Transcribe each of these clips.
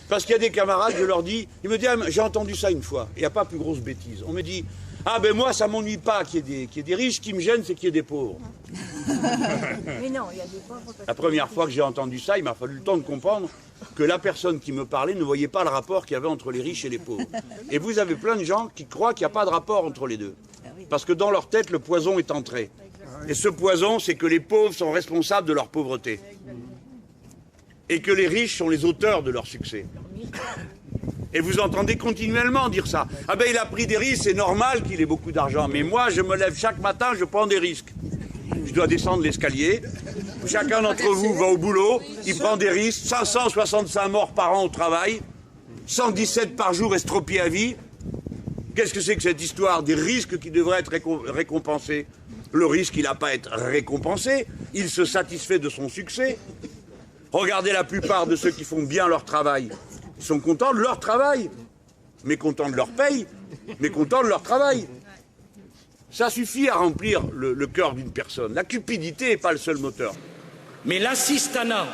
Parce qu'il y a des camarades, je leur dis, ils me disent, ah, j'ai entendu ça une fois, il n'y a pas plus grosse bêtise. On me dit, ah ben moi ça m'ennuie pas qu'il y ait des riches, ce qui me gêne c'est qu'il y ait des pauvres. Mais non, il y a des pauvres. La première fois que j'ai entendu ça, il m'a fallu le temps de comprendre que la personne qui me parlait ne voyait pas le rapport qu'il y avait entre les riches et les pauvres. Et vous avez plein de gens qui croient qu'il n'y a pas de rapport entre les deux. Parce que dans leur tête, le poison est entré. Et ce poison, c'est que les pauvres sont responsables de leur pauvreté. Et que les riches sont les auteurs de leur succès. Et vous entendez continuellement dire ça. Ah ben il a pris des risques, c'est normal qu'il ait beaucoup d'argent. Mais moi, je me lève chaque matin, je prends des risques. Je dois descendre l'escalier. Chacun d'entre vous va au boulot, il prend des risques. 565 morts par an au travail, 117 par jour estropiés à vie. Qu'est-ce que c'est que cette histoire des risques qui devraient être récompensés? Le risque, il n'a pas à être récompensé. Il se satisfait de son succès. Regardez la plupart de ceux qui font bien leur travail. Ils sont contents de leur travail, mécontents de leur paye, mécontents de leur travail. Ça suffit à remplir le cœur d'une personne. La cupidité n'est pas le seul moteur. Mais l'assistanat,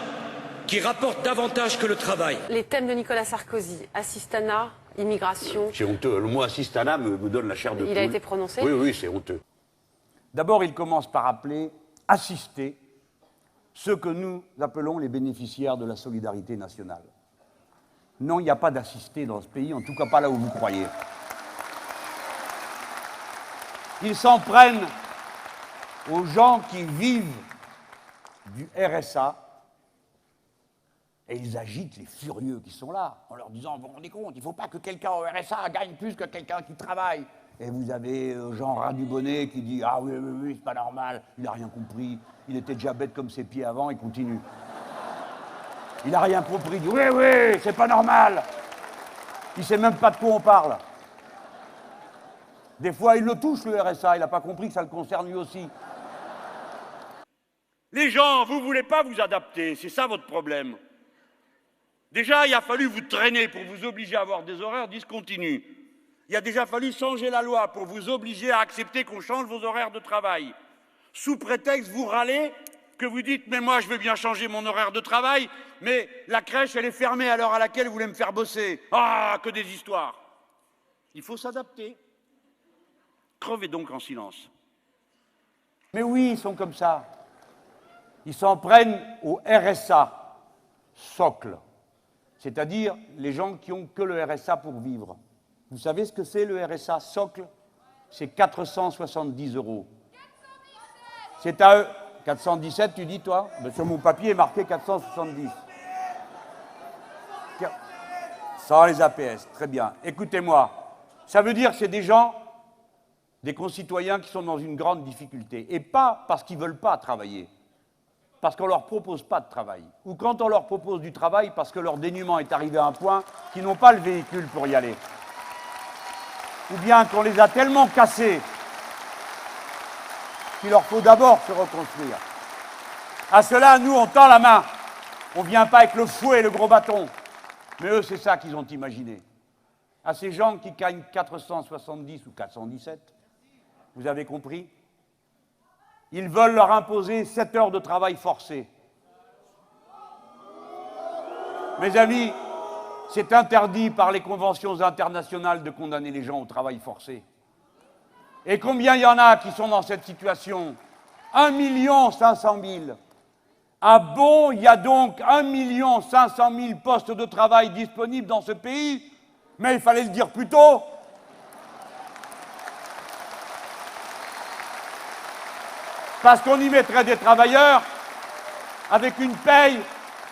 qui rapporte davantage que le travail. Les thèmes de Nicolas Sarkozy, assistanat, immigration. C'est honteux. Le mot assistanat me donne la chair de poule. Il a été prononcé? Oui, oui, c'est honteux. D'abord, il commence par appeler assister ceux que nous appelons les bénéficiaires de la solidarité nationale. Non, il n'y a pas d'assistés dans ce pays, en tout cas pas là où vous croyez. Ils s'en prennent aux gens qui vivent du RSA et ils agitent les furieux qui sont là en leur disant, vous vous rendez compte, il ne faut pas que quelqu'un au RSA gagne plus que quelqu'un qui travaille. Et vous avez Jean Radubonnet qui dit, ah oui, oui, oui, c'est pas normal, il n'a rien compris, il était déjà bête comme ses pieds avant, il continue. Il n'a rien compris, il dit, oui, oui, c'est pas normal. Il ne sait même pas de quoi on parle. Des fois, il le touche, le RSA, il n'a pas compris que ça le concerne lui aussi. Les gens, vous ne voulez pas vous adapter, c'est ça votre problème. Déjà, il a fallu vous traîner pour vous obliger à avoir des horaires discontinus. Il a déjà fallu changer la loi pour vous obliger à accepter qu'on change vos horaires de travail. Sous prétexte, vous râlez, que vous dites, mais moi, je veux bien changer mon horaire de travail, mais la crèche, elle est fermée à l'heure à laquelle vous voulez me faire bosser. Ah, que des histoires. Il faut s'adapter. Crevez donc en silence. Mais oui, ils sont comme ça. Ils s'en prennent au RSA, socle. C'est-à-dire les gens qui n'ont que le RSA pour vivre. Vous savez ce que c'est le RSA socle? C'est 470 €. C'est à eux. 417, tu dis, toi? Ben, sur mon papier, il est marqué 470. Sans les APS, très bien. Écoutez-moi, ça veut dire que c'est des gens, des concitoyens qui sont dans une grande difficulté. Et pas parce qu'ils ne veulent pas travailler, parce qu'on ne leur propose pas de travail. Ou quand on leur propose du travail, parce que leur dénuement est arrivé à un point qu'ils n'ont pas le véhicule pour y aller. Ou bien qu'on les a tellement cassés qu'il leur faut d'abord se reconstruire. À cela, nous, on tend la main. On ne vient pas avec le fouet et le gros bâton. Mais eux, c'est ça qu'ils ont imaginé. À ces gens qui gagnent 470 ou 417, vous avez compris? Ils veulent leur imposer 7 heures de travail forcé. Mes amis, c'est interdit par les conventions internationales de condamner les gens au travail forcé. Et combien il y en a qui sont dans cette situation? 1 500 000. Ah bon, il y a donc 1 500 000 postes de travail disponibles dans ce pays? Mais il fallait le dire plus tôt. Parce qu'on y mettrait des travailleurs avec une paye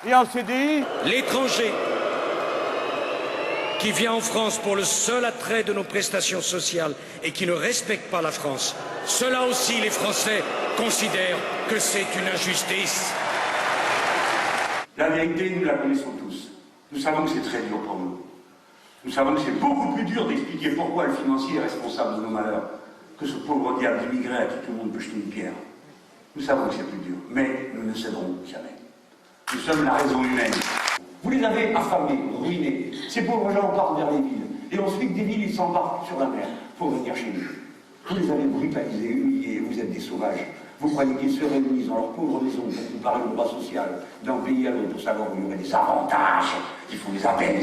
et un CDI. L'étranger qui vient en France pour le seul attrait de nos prestations sociales et qui ne respecte pas la France, cela aussi les Français considèrent que c'est une injustice. La vérité, nous la connaissons tous. Nous savons que c'est très dur pour nous. Nous savons que c'est beaucoup plus dur d'expliquer pourquoi le financier est responsable de nos malheurs que ce pauvre diable d'immigré à qui tout le monde peut jeter une pierre. Nous savons que c'est plus dur, mais nous ne céderons jamais. Nous sommes la raison humaine. Vous les avez affamés, ruinés. Ces pauvres gens partent vers les villes. Et ensuite, des villes, ils s'embarquent sur la mer pour venir chez nous. Vous les avez brutalisés, humiliés, vous êtes des sauvages. Vous croyez qu'ils se réunissent dans leur pauvre maison pour comparer le droit social d'un pays à l'autre pour savoir où il y aurait des avantages. Il faut les appeler.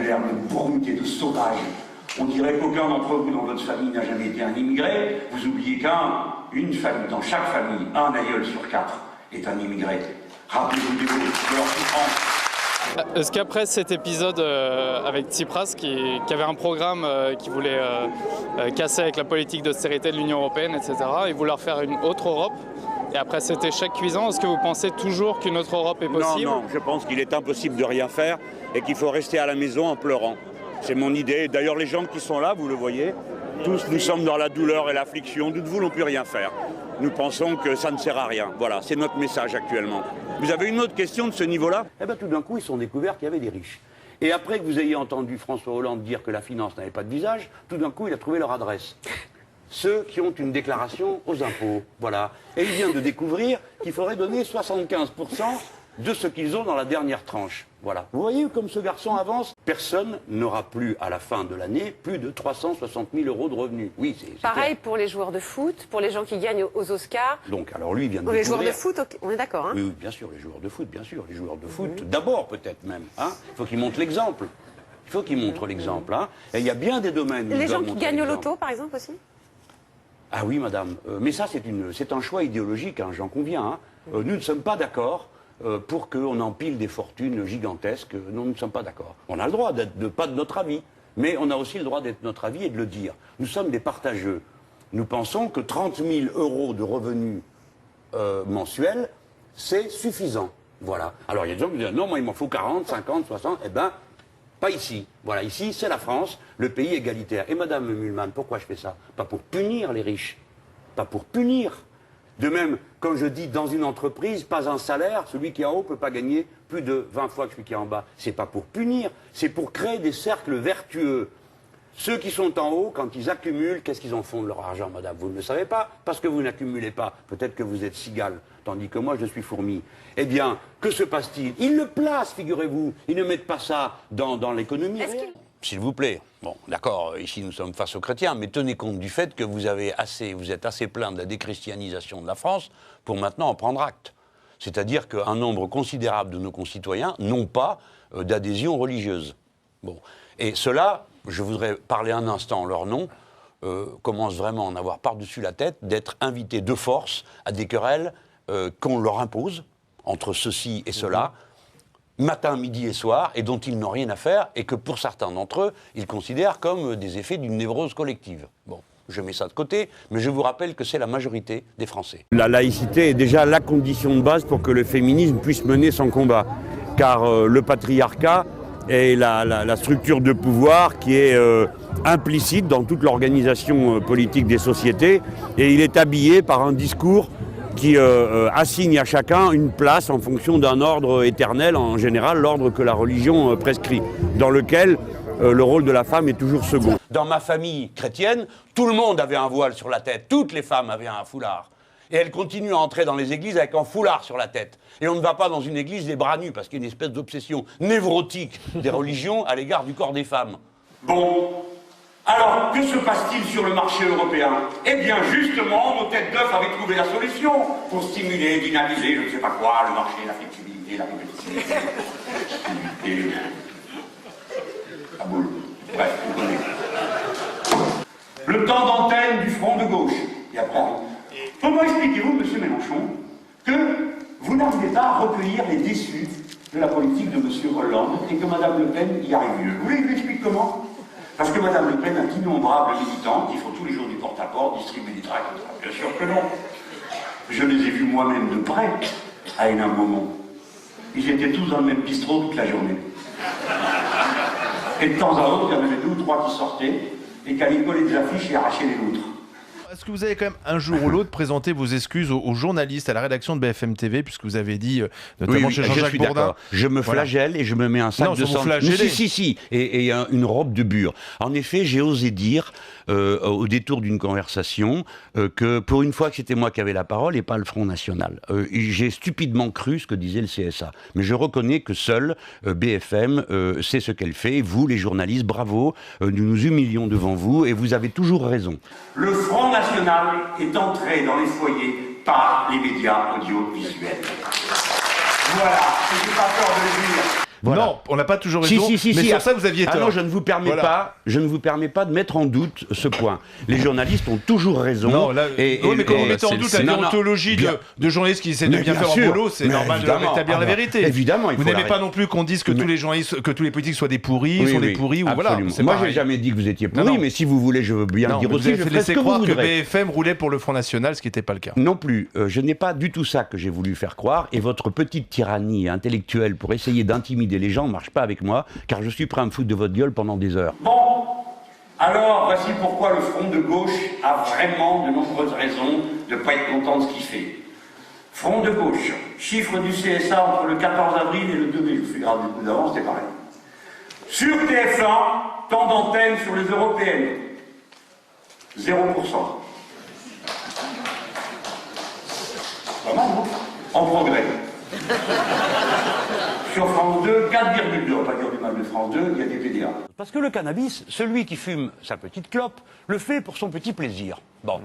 l'air de brute et de sauvage. On dirait qu'aucun d'entre vous dans votre famille n'a jamais été un immigré. Vous oubliez qu'une famille, dans chaque famille, un aïeul sur 4 est un immigré. Rappelez-vous de leur souffrance. Est-ce qu'après cet épisode avec Tsipras, qui avait un programme qui voulait casser avec la politique d'austérité de l'Union européenne, etc., et vouloir faire une autre Europe, et après cet échec cuisant, est-ce que vous pensez toujours qu'une autre Europe est possible? Non, je pense qu'il est impossible de rien faire et qu'il faut rester à la maison en pleurant. C'est mon idée. D'ailleurs, les gens qui sont là, vous le voyez, tous nous sommes dans la douleur et l'affliction. Nous ne voulons plus rien faire. Nous pensons que ça ne sert à rien. Voilà, c'est notre message actuellement. Vous avez une autre question de ce niveau-là? Eh bien, tout d'un coup, ils sont découverts qu'il y avait des riches. Et après que vous ayez entendu François Hollande dire que la finance n'avait pas de visage, tout d'un coup, il a trouvé leur adresse. Ceux qui ont une déclaration aux impôts. Voilà. Et il vient de découvrir qu'il faudrait donner 75% de ce qu'ils ont dans la dernière tranche. Voilà. Vous voyez comme ce garçon avance? Personne n'aura plus, à la fin de l'année, plus de 360 000 euros de revenus. Oui, c'est pareil clair. pour les joueurs de foot, pour les gens qui gagnent aux Oscars. Donc, alors lui, il vient de Les découvrir... joueurs de foot, okay, on est d'accord, hein? Oui, bien sûr, les joueurs de foot, bien sûr. Les joueurs de foot, d'abord peut-être même. Hein. Il faut qu'ils montrent l'exemple. Il faut qu'ils montrent l'exemple. Hein. Et il y a bien des domaines où Les ils gens doivent qui montrer gagnent au l'exemple. loto, par exemple, aussi? Ah oui, madame. Mais ça, c'est un choix idéologique, hein, j'en conviens. Hein. Nous ne sommes pas d'accord pour qu'on empile des fortunes gigantesques. Non, nous ne sommes pas d'accord. On a le droit de pas de notre avis, mais on a aussi le droit d'être de notre avis et de le dire. Nous sommes des partageux. Nous pensons que 30 000 euros de revenus mensuels, c'est suffisant. Voilà. Alors il y a des gens qui disent non, moi il m'en faut 40, 50, 60. Eh bien, pas ici. Voilà, ici c'est la France, le pays égalitaire. Et madame Mühlmann, pourquoi je fais ça? Pas pour punir les riches. Pas pour punir. De même, comme je dis, dans une entreprise, pas un salaire, celui qui est en haut ne peut pas gagner plus de 20 fois que celui qui est en bas. C'est pas pour punir, c'est pour créer des cercles vertueux. Ceux qui sont en haut, quand ils accumulent, qu'est-ce qu'ils en font de leur argent, madame? Vous ne le savez pas, parce que vous n'accumulez pas. Peut-être que vous êtes cigale, tandis que moi, je suis fourmi. Eh bien, que se passe-t-il? Ils le placent, figurez-vous. Ils ne mettent pas ça dans l'économie réelle. S'il vous plaît. Bon, d'accord, ici nous sommes face aux chrétiens, mais tenez compte du fait que vous êtes assez plein de la déchristianisation de la France pour maintenant en prendre acte. C'est-à-dire qu'un nombre considérable de nos concitoyens n'ont pas d'adhésion religieuse. Bon. Et cela, je voudrais parler un instant en leur nom, commencent vraiment à en avoir par-dessus la tête d'être invités de force à des querelles qu'on leur impose entre ceci et cela, matin, midi et soir, et dont ils n'ont rien à faire, et que pour certains d'entre eux, ils considèrent comme des effets d'une névrose collective. Bon, je mets ça de côté, mais je vous rappelle que c'est la majorité des Français. La laïcité est déjà la condition de base pour que le féminisme puisse mener son combat, car le patriarcat est la structure de pouvoir qui est implicite dans toute l'organisation politique des sociétés, et il est habillé par un discours qui assigne à chacun une place en fonction d'un ordre éternel, en général l'ordre que la religion prescrit, dans lequel le rôle de la femme est toujours second. Dans ma famille chrétienne, tout le monde avait un voile sur la tête, toutes les femmes avaient un foulard. Et elles continuent à entrer dans les églises avec un foulard sur la tête. Et on ne va pas dans une église des bras nus, parce qu'il y a une espèce d'obsession névrotique des religions à l'égard du corps des femmes. Bon, alors que se passe-t-il sur le marché européen? Eh bien justement, nos têtes d'œufs avaient trouvé la solution pour stimuler, dynamiser, je ne sais pas quoi, le marché, la flexibilité, la compétitivité, la boule. Bref, vous connaissez. Le temps d'antenne du front de gauche. Et après, comment expliquez-vous, monsieur Mélenchon, que vous n'arrivez pas à recueillir les déçus de la politique de monsieur Hollande et que madame Le Pen y arrive mieux? Vous voulez que je vous explique comment? Parce que madame Le Pen a d'innombrables militants qui font tous les jours du porte-à-porte, distribuer des tracts. Bien sûr que non. Je les ai vus moi-même de près, à un moment. Ils étaient tous dans le même bistrot toute la journée. Et de temps à autre, il y en avait 2 ou 3 qui sortaient et qui allaient coller des affiches et arracher les loutres. Est-ce que vous avez quand même un jour ou l'autre présenté vos excuses aux journalistes, à la rédaction de BFM TV, puisque vous avez dit, notamment chez Jean-Jacques Bourdin. Je me flagelle et je me mets un sac de sang. Si, et une robe de bure. En effet, j'ai osé dire, au détour d'une conversation, que pour une fois que c'était moi qui avais la parole et pas le Front National. J'ai stupidement cru ce que disait le CSA. Mais je reconnais que seul BFM sait ce qu'elle fait. Vous, les journalistes, bravo. Nous nous humilions devant vous et vous avez toujours raison. Le Front National est entré dans les foyers par les médias audiovisuels. Voilà, je n'ai pas peur de le dire. Voilà. Non, on n'a pas toujours raison. Mais sur ça, vous aviez tort. Non, je ne vous permets pas de mettre en doute ce point. Les journalistes ont toujours raison. Non, là, mais quand vous mettez en doute la déontologie de journalistes qui essaient de bien faire leur boulot, c'est normal de rétablir la vérité. Évidemment, vous n'aimez pas non plus qu'on dise que tous les journalistes, que tous les politiques soient des pourris, sont des pourris, ou voilà. Moi, j'ai jamais dit que vous étiez pourris, mais si vous voulez, je veux bien dire aussi. Vous avez laissé croire que BFM roulait pour le Front National, ce qui n'était pas le cas. Non plus. Je n'ai pas du tout ça que j'ai voulu faire croire, et votre petite tyrannie intellectuelle pour essayer d'intimider les gens ne marche pas avec moi, car je suis prêt à me foutre de votre gueule pendant des heures. Bon, alors voici pourquoi le Front de gauche a vraiment de nombreuses raisons de ne pas être content de ce qu'il fait. Front de gauche, chiffre du CSA entre le 14 avril et le 2 mai, je vous fais grave des coups d'avance, c'était pareil. Sur TF1, temps d'antenne sur les européennes, 0%. Vraiment, en progrès. Sur France 2, 4,2. On va pas dire du mal de France 2, il y a des PDA. Parce que le cannabis, celui qui fume sa petite clope, le fait pour son petit plaisir. Bon.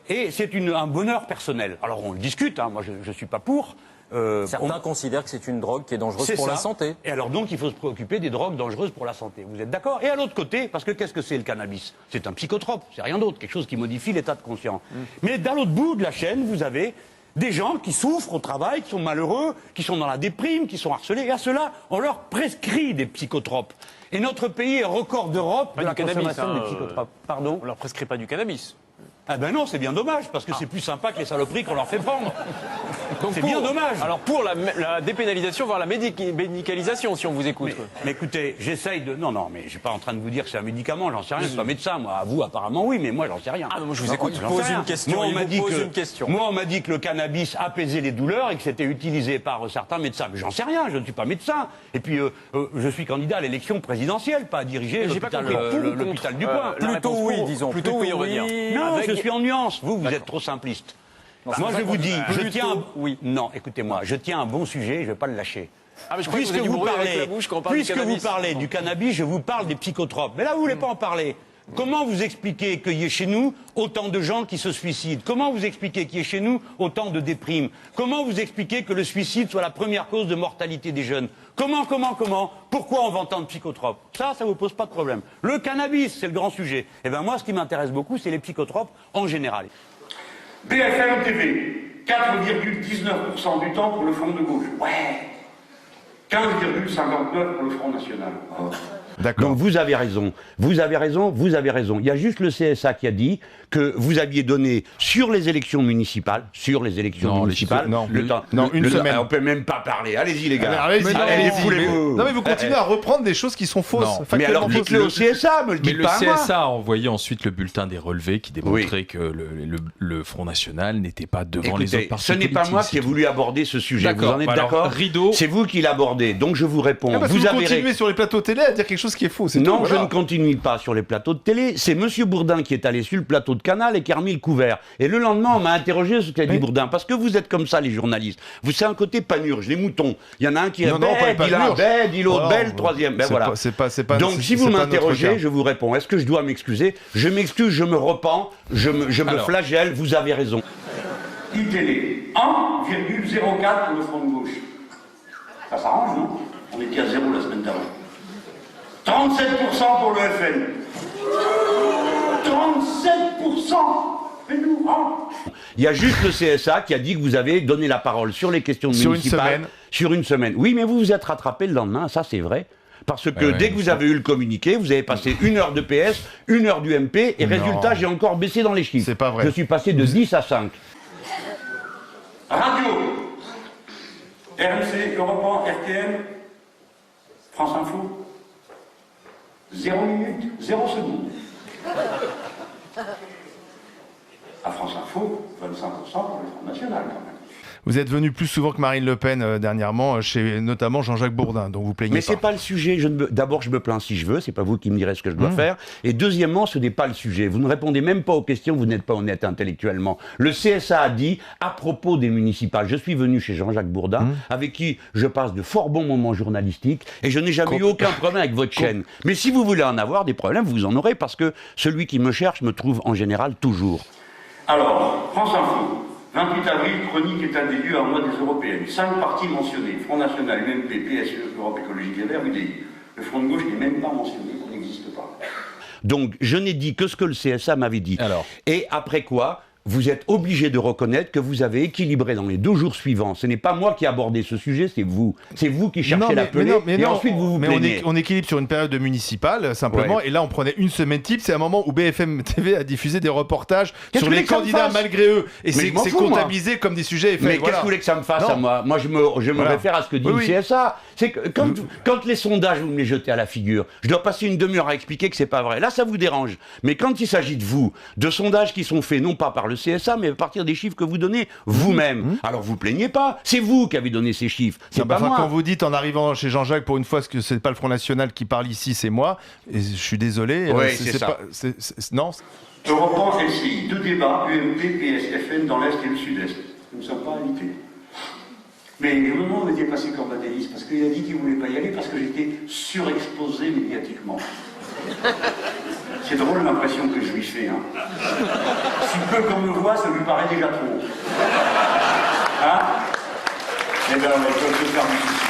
Et c'est un bonheur personnel. Alors on le discute, hein, moi je suis pas pour. Certains considèrent que c'est une drogue qui est dangereuse pour la santé. Et alors donc il faut se préoccuper des drogues dangereuses pour la santé. Vous êtes d'accord? Et à l'autre côté, parce que qu'est-ce que c'est le cannabis? C'est un psychotrope, c'est rien d'autre, quelque chose qui modifie l'état de conscience. Mais d'un l'autre bout de la chaîne, vous avez des gens qui souffrent au travail, qui sont malheureux, qui sont dans la déprime, qui sont harcelés. Et à cela, on leur prescrit des psychotropes. Et notre pays est record d'Europe de la consommation des psychotropes. Pardon? On leur prescrit pas du cannabis. Ah ben non, c'est bien dommage, parce que c'est plus sympa que les saloperies qu'on leur fait prendre. C'est bien dommage. Alors pour la dépénalisation, voire la médicalisation, si on vous écoute. Mais écoutez, j'essaye de... Non, mais je suis pas en train de vous dire que c'est un médicament, j'en sais rien, je suis pas médecin, moi. À vous, apparemment, oui, mais moi, j'en sais rien. Ah, moi, je vous écoute, je pose une question. Moi, on m'a dit que le cannabis apaisait les douleurs et que c'était utilisé par certains médecins. Mais j'en sais rien, je ne suis pas médecin. Et puis, je suis candidat à l'élection présidentielle, pas à diriger l'hôpital du coin. Plutôt oui, disons. Plutôt oui, on va dire. Non, je suis en nuance. Vous êtes trop simpliste. Moi, je vous dis, je tiens... Non, écoutez-moi, je tiens un bon sujet, je ne vais pas le lâcher. Puisque vous parlez du cannabis, je vous parle des psychotropes. Mais là, vous ne voulez pas en parler. Comment vous expliquez qu'il y ait chez nous autant de gens qui se suicident? Comment vous expliquez qu'il y ait chez nous autant de déprimes? Comment vous expliquez que le suicide soit la première cause de mortalité des jeunes? Comment? Pourquoi on vend tant de psychotropes? Ça vous pose pas de problème. Le cannabis, c'est le grand sujet. Eh bien moi, ce qui m'intéresse beaucoup, c'est les psychotropes en général. BFM TV, 4,19% du temps pour le Front de gauche. Ouais. 15,59% pour le Front National. Oh. Donc vous avez raison. Il y a juste le CSA qui a dit que vous aviez donné sur les élections municipales, le temps. Non, une semaine. On peut même pas parler. Allez-y les gars. Allez-y. Non mais vous continuez à reprendre des choses qui sont fausses. Mais alors dites-le au CSA, me le dites pas à moi. Le CSA a envoyé ensuite le bulletin des relevés qui démontrait que le Front National n'était pas devant les autres partis politiques. Ce n'est pas moi qui ai voulu aborder ce sujet. Vous en êtes d'accord? C'est vous qui l'abordez. Donc je vous réponds. Vous continuez sur les plateaux télé à dire quelque chose qui est faux. Non, je ne continue pas sur les plateaux de télé. C'est Monsieur Bourdin qui est allé sur le plateau de Canal et qui a remis le couvert. Et le lendemain, on m'a interrogé sur ce qu'a dit Bourdin. Parce que vous êtes comme ça, les journalistes. Vous, c'est un côté panurge, les moutons. Il y en a un qui est bête, dit l'autre belle, troisième. Ben voilà. Donc si vous m'interrogez, je vous réponds. Est-ce que je dois m'excuser? Je m'excuse, je me repens, je me flagelle, vous avez raison. iTélé, 1,04 pour le Front de gauche. Ça s'arrange, non? On était à 0 la semaine d'avant. 37% pour le FN. 37%. Fais-nous, hein. Il y a juste le CSA qui a dit que vous avez donné la parole sur les questions municipales. Sur une semaine. Oui, mais vous vous êtes rattrapé le lendemain, ça c'est vrai. Parce que dès que vous avez eu le communiqué, vous avez passé 1 heure de PS, 1 heure du MP, et résultat, j'ai encore baissé dans les chiffres. C'est pas vrai. Je suis passé de 10 à 5. Radio, RMC, Europe 1, RTM, France Info. 0 minute, 0 seconde. À France Info, 25% pour le Front National quand même. Vous êtes venu plus souvent que Marine Le Pen dernièrement, chez notamment Jean-Jacques Bourdin, donc vous plaignez pas. Mais c'est pas le sujet. D'abord, je me plains si je veux. C'est pas vous qui me direz ce que je dois faire. Et deuxièmement, ce n'est pas le sujet. Vous ne répondez même pas aux questions. Vous n'êtes pas honnête intellectuellement. Le CSA a dit à propos des municipales. Je suis venu chez Jean-Jacques Bourdin, avec qui je passe de fort bons moments journalistiques, et je n'ai jamais eu aucun problème avec votre chaîne. Mais si vous voulez en avoir des problèmes, vous en aurez, parce que celui qui me cherche me trouve en général toujours. Alors, France Info. 28 avril, chronique état des lieux à un mois des européennes. 5 partis mentionnés, Front National, UMP, PSE, Europe Écologie Les Verts, UDI. Le Front de gauche n'est même pas mentionné, il n'existe pas. Donc, je n'ai dit que ce que le CSA m'avait dit. Alors. Et après quoi, vous êtes obligé de reconnaître que vous avez équilibré dans les 2 jours suivants. Ce n'est pas moi qui ai abordé ce sujet, c'est vous. C'est vous qui cherchez la pelée, et ensuite vous vous plaignez. On équilibre sur une période municipale, simplement, ouais. Et là on prenait une semaine type, c'est un moment où BFM TV a diffusé des reportages sur les candidats malgré eux, et c'est comptabilisé comme des sujets faits. Mais qu'est-ce que vous voulez que ça me fasse à moi? Moi je me réfère à ce que dit le CSA. C'est que quand les sondages, vous me les jetez à la figure, je dois passer une demi-heure à expliquer que c'est pas vrai. Là ça vous dérange. Mais quand il s'agit de vous, de sondages qui sont faits non pas par le CSA, mais à partir des chiffres que vous donnez vous-même. Alors vous plaignez pas, c'est vous qui avez donné ces chiffres, c'est pas moi. Quand vous dites en arrivant chez Jean-Jacques, pour une fois, que c'est pas le Front National qui parle ici, c'est moi, et je suis désolé. Oui, c'est ça. Non. Europe LCI, 2 débats, UMP, PS, FN dans l'Est et le Sud-Est. Nous ne sommes pas invités. Mais au moment où on était passé Cambadélis, parce qu'il a dit qu'il ne voulait pas y aller, parce que j'étais surexposé médiatiquement. C'est drôle l'impression que je lui fais. Hein. Si peu qu'on me voit, ça lui paraît déjà trop. Hein? Eh bien, on va se faire du souci.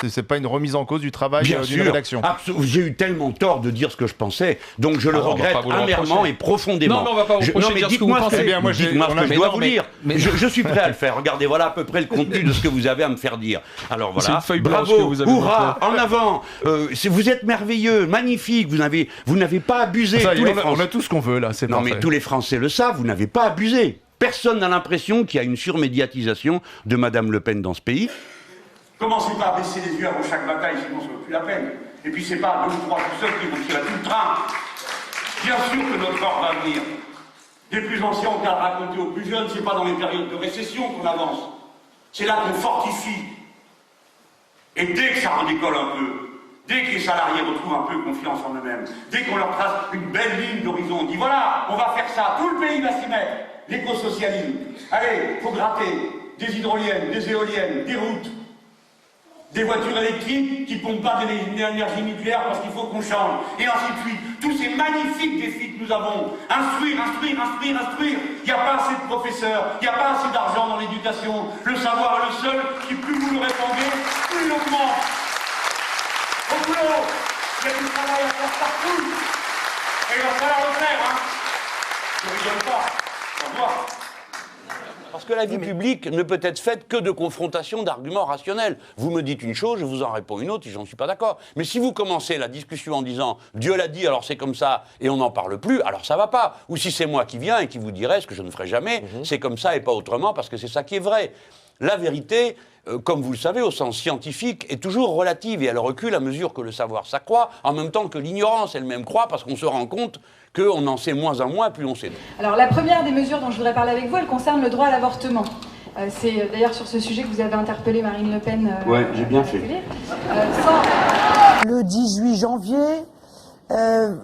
C'est pas une remise en cause du travail d'une rédaction. J'ai eu tellement tort de dire ce que je pensais, donc je le regrette amèrement et profondément. Non, mais on va pas vous reprocher de dire ce que vous pensez. Dites-moi ce que je dois vous dire. Je suis prêt à le faire. Regardez, voilà à peu près le contenu de ce que vous avez à me faire dire. Alors voilà, bravo, hurrah, en avant. Vous êtes merveilleux, magnifique. Vous n'avez pas abusé. On a tout ce qu'on veut là. Non, mais tous les Français le savent. Vous n'avez pas abusé. Personne n'a l'impression qu'il y a une surmédiatisation de Madame Le Pen dans ce pays. Commencez pas à baisser les yeux avant chaque bataille, sinon ça ne vaut plus la peine. Et puis c'est pas 2 ou 3 tout seuls qui vont tirer tout le train. Bien sûr que notre heure va venir. Les plus anciens ont qu'à raconter aux plus jeunes, c'est pas dans les périodes de récession qu'on avance. C'est là qu'on fortifie. Et dès que ça redécolle un peu, dès que les salariés retrouvent un peu confiance en eux-mêmes, dès qu'on leur trace une belle ligne d'horizon, on dit voilà, on va faire ça, tout le pays va s'y mettre. L'écosocialisme. Allez, faut gratter des hydroliennes, des éoliennes, des routes. Des voitures électriques qui ne pompent pas de l'énergie nucléaire parce qu'il faut qu'on change. Et ainsi de suite. Tous ces magnifiques défis que nous avons. Instruire. Il n'y a pas assez de professeurs. Il n'y a pas assez d'argent dans l'éducation. Le savoir est le seul qui, plus vous le répandez, plus il augmente. Au boulot, il y a du travail à faire partout. Et il va falloir le faire. Hein. Je ne rigole pas. Au revoir. Parce que la vie publique ne peut être faite que de confrontation d'arguments rationnels. Vous me dites une chose, je vous en réponds une autre, et j'en suis pas d'accord. Mais si vous commencez la discussion en disant « Dieu l'a dit, alors c'est comme ça », et on n'en parle plus, alors ça va pas. Ou si c'est moi qui viens et qui vous dirai ce que je ne ferai jamais, c'est comme ça et pas autrement, parce que c'est ça qui est vrai. La vérité, comme vous le savez, au sens scientifique, est toujours relative, et elle recule à mesure que le savoir s'accroît, en même temps que l'ignorance elle-même croît, parce qu'on se rend compte qu'on en sait moins en moins, plus on sait. Alors la première des mesures dont je voudrais parler avec vous, elle concerne le droit à l'avortement. C'est d'ailleurs sur ce sujet que vous avez interpellé Marine Le Pen. Ouais, j'ai bien fait. Le 18 janvier,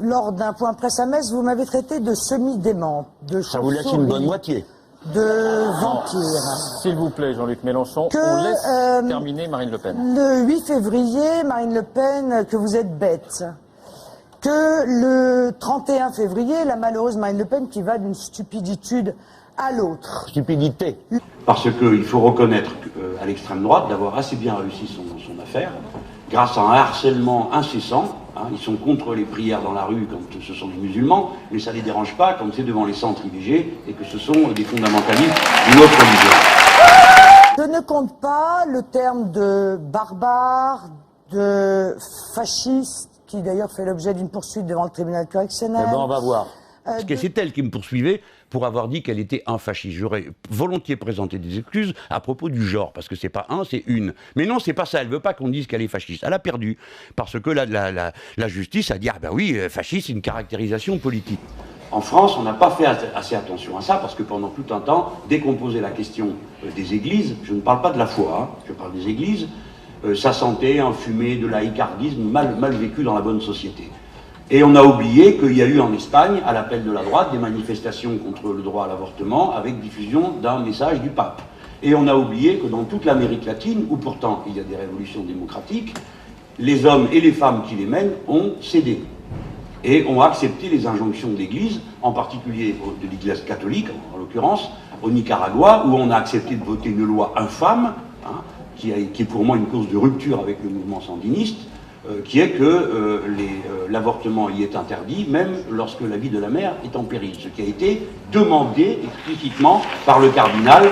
lors d'un point presse à Metz, vous m'avez traité de semi-dément, de ça vous laisse une bonne moitié. De vampire. S'il vous plaît, Jean-Luc Mélenchon, on laisse terminer Marine Le Pen. Le 8 février, Marine Le Pen, que vous êtes bête. Que le 31 février, la malheureuse Marine Le Pen qui va d'une stupiditude à l'autre. Stupidité. Parce qu'il faut reconnaître à l'extrême droite d'avoir assez bien réussi son affaire, grâce à un harcèlement incessant. Hein, ils sont contre les prières dans la rue quand ce sont des musulmans, mais ça ne les dérange pas quand c'est devant les centres IVG et que ce sont des fondamentalistes d'une autre religion. Je ne compte pas le terme de barbare, de fasciste, qui d'ailleurs fait l'objet d'une poursuite devant le tribunal correctionnel. Eh ben, on va voir. Parce que c'est elle qui me poursuivait pour avoir dit qu'elle était un fasciste. J'aurais volontiers présenté des excuses à propos du genre, parce que c'est pas un, c'est une. Mais non, c'est pas ça. Elle veut pas qu'on dise qu'elle est fasciste. Elle a perdu, parce que la justice a dit ah ben oui, fasciste, c'est une caractérisation politique. En France, on n'a pas fait assez attention à ça, parce que pendant tout un temps, dès qu'on posait la question des églises, je ne parle pas de la foi, hein, je parle des églises, ça sentait un fumet de laïcardisme mal vécu dans la bonne société. Et on a oublié qu'il y a eu en Espagne, à l'appel de la droite, des manifestations contre le droit à l'avortement avec diffusion d'un message du pape. Et on a oublié que dans toute l'Amérique latine, où pourtant il y a des révolutions démocratiques, les hommes et les femmes qui les mènent ont cédé et ont accepté les injonctions de l'Église, en particulier de l'Église catholique en l'occurrence, au Nicaragua, où on a accepté de voter une loi infâme, hein, qui est pour moi une cause de rupture avec le mouvement sandiniste, qui est que l'avortement y est interdit, même lorsque la vie de la mère est en péril, ce qui a été demandé explicitement par le cardinal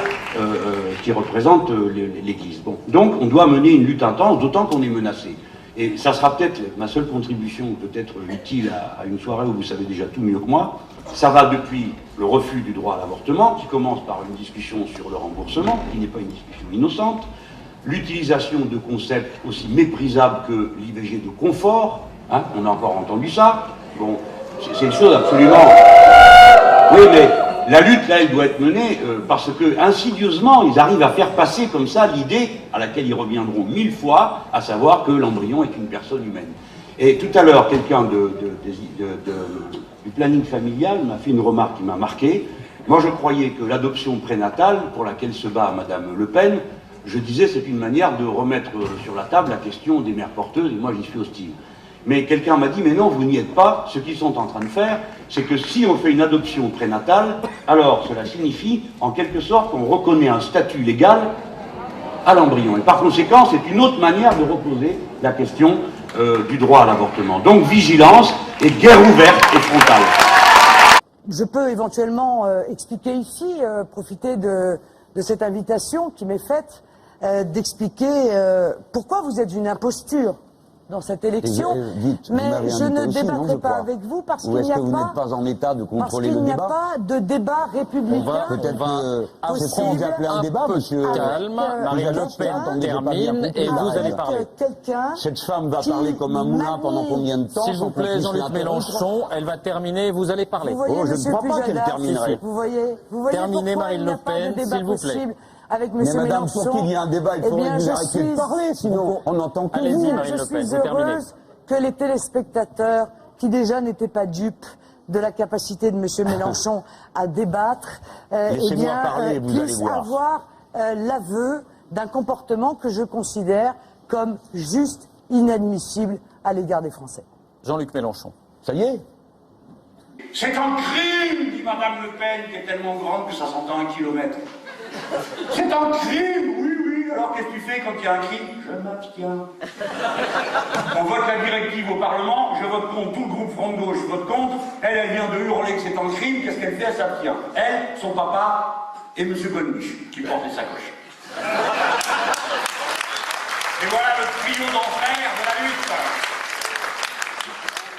qui représente l'Église. Bon. Donc on doit mener une lutte intense, d'autant qu'on est menacé. Et ça sera peut-être ma seule contribution, peut-être utile à une soirée où vous savez déjà tout mieux que moi. Ça va depuis le refus du droit à l'avortement, qui commence par une discussion sur le remboursement, qui n'est pas une discussion innocente, l'utilisation de concepts aussi méprisables que l'IVG de confort, hein, on a encore entendu ça. Bon, c'est une chose absolument... Oui, mais la lutte, là, elle doit être menée parce que, insidieusement, ils arrivent à faire passer comme ça l'idée à laquelle ils reviendront 1000 fois, à savoir que l'embryon est une personne humaine. Et tout à l'heure, quelqu'un du planning familial m'a fait une remarque qui m'a marqué. Moi, je croyais que l'adoption prénatale, pour laquelle se bat Madame Le Pen, je disais c'est une manière de remettre sur la table la question des mères porteuses, et moi j'y suis hostile. Mais quelqu'un m'a dit, mais non, vous n'y êtes pas. Ce qu'ils sont en train de faire, c'est que si on fait une adoption prénatale, alors cela signifie, en quelque sorte, qu'on reconnaît un statut légal à l'embryon. Et par conséquent, c'est une autre manière de reposer la question du droit à l'avortement. Donc vigilance et guerre ouverte et frontale. Je peux éventuellement expliquer ici, profiter de cette invitation qui m'est faite, d'expliquer pourquoi vous êtes une imposture dans cette élection, mais je ne débattrai pas avec vous parce qu'il n'y a pas en état de contrôler le débat. Parce qu'il n'y a pas de débat républicain. Peut-être c'est vous appeler un débat, monsieur. Calme, Marine Le Pen termine et vous allez parler. Cette femme va parler comme un moulin pendant combien de temps? S'il vous plaît, Jean-Luc Mélenchon, elle va terminer, vous allez parler. Oh, je ne crois pas qu'elle terminerait. Vous voyez terminez Marine Le Pen, s'il vous plaît. Avec M. Mais madame, Mélenchon, pour qu'il y ait un débat, il faudrait que vous arrêtiez de parler, sinon on n'entend que vous. Je suis heureuse que les téléspectateurs, qui déjà n'étaient pas dupes de la capacité de M. Mélenchon à débattre, puissent avoir l'aveu d'un comportement que je considère comme juste inadmissible à l'égard des Français. Jean-Luc Mélenchon. Ça y est? C'est un crime, dit Madame Le Pen, qui est tellement grande que ça s'entend 1 kilomètre. C'est un crime, oui, alors qu'est-ce que tu fais quand il y a un crime? Je m'abstiens. On vote la directive au Parlement, je vote contre, tout le groupe Front de Gauche vote contre, elle vient de hurler que c'est un crime, qu'est-ce qu'elle fait? Elle s'abstient. Elle, son papa et M. Bonniche, qui portait sa coche. Et voilà le trio d'enfer de la lutte.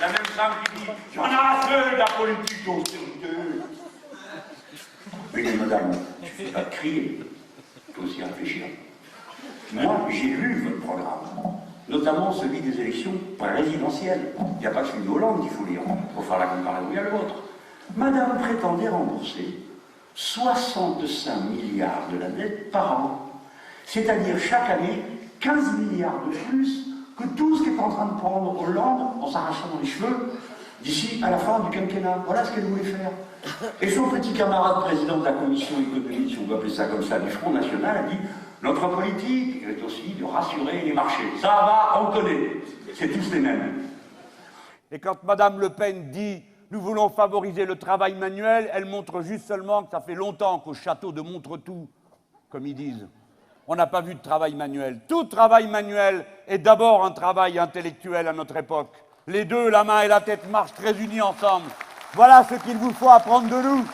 La même femme qui dit « J'en ai assez de la politique d'austérité !» Mais madame, tu ne fais pas de crier, il faut aussi réfléchir. Moi, j'ai lu votre programme, notamment celui des élections présidentielles. Il n'y a pas que celui de Hollande qu'il faut lire, pour faire la comparaison, il y a le vôtre. Madame prétendait rembourser 65 milliards de la dette par an, c'est-à-dire chaque année 15 milliards de plus que tout ce qu'est en train de prendre Hollande en s'arrachant dans les cheveux d'ici à la fin du quinquennat. Voilà ce qu'elle voulait faire. Et son petit camarade président de la commission économique, si on peut appeler ça comme ça, du Front National, a dit « Notre politique est aussi de rassurer les marchés. Ça va, on connaît. C'est tous les mêmes. » Et quand Madame Le Pen dit « Nous voulons favoriser le travail manuel », elle montre juste seulement que ça fait longtemps qu'au château de Montretout, comme ils disent, on n'a pas vu de travail manuel. Tout travail manuel est d'abord un travail intellectuel à notre époque. Les deux, la main et la tête, marchent très unis ensemble. Voilà ce qu'il vous faut apprendre de nous.